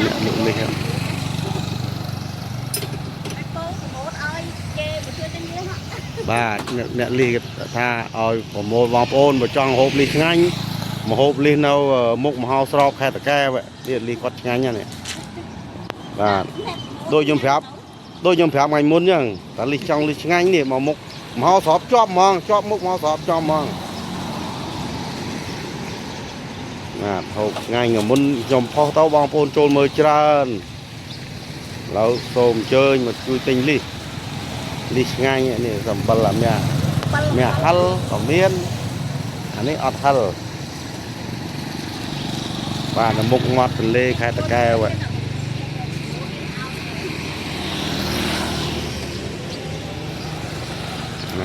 នេះបាទអ្នកលីថាឲ្យប្រមូលបងប្អូនបើចង់ហូបលីឆ្ងាញ់មកហូបលីនៅមុខមហោស្រពខេត្តតាកែទៀតលីគាត់ឆ្ងាញ់ណាស់បាទដូចខ្ញុំប្រាប់ថ្ងៃមុនអញ្ចឹងតែលីចង់លីឆ្ងាញ់នេះមកមុខមហោស្រពជាប់ហ្មងជាប់មុខមហោស្រពជាប់ហ្មងបាទហូបឆ្ងាញ់មុនខ្ញុំផុសទៅបងប្អូនចូលមើលច្រើនឥឡូវសូមអញ្ជើញមកជួយទិញលីឆ្ងាញ់នេះសម្បិលអាមាសហិលក៏មានអានេះអត់ហិលបាទនៅមុខមាត់ទន្លេខេត្តតាកែវណ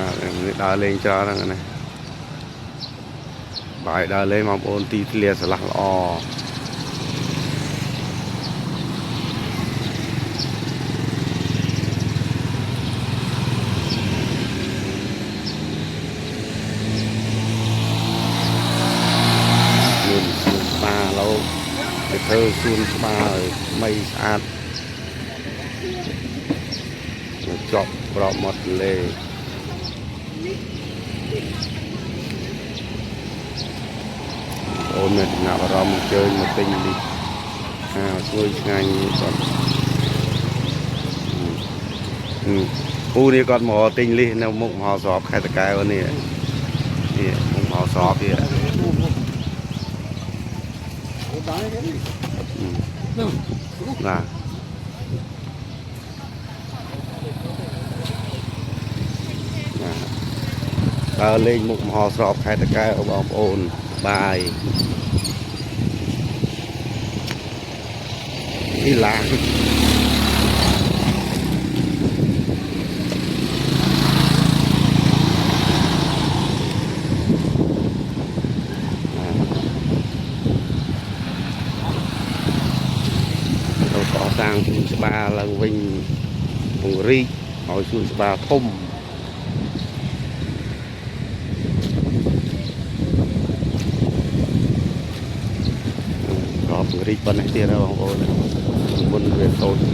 ានេះដើរលេងច្រើនហ្នឹងណាបាយដើរលេងបងប្អូនទីធ្លាស្រឡះល្អធ្វើសួនច្បារមីស្អាតជាប់ក្របមាត់ទន្លេអូនមានចំណាប់អារម្មណ៍អញ្ជើញមកទិញលីជួយឆ្ងាញ់គាត់ពូនេះគាត់មកទិញលីនៅមុខមហោស្រពខេត្តតាកែវនេះមុខមហោស្រពនេះណាដើរលេងមុខមហោស្រពខេត្តតាកែវបងប្អូនបាយទីឡាសាងសួនច្បារឡើងវិញពង្រីកឲ្យសួនច្បារធំក៏ពង្រីកប៉ុណ្ណេះទៀតបងប្អូនមុនវាតូច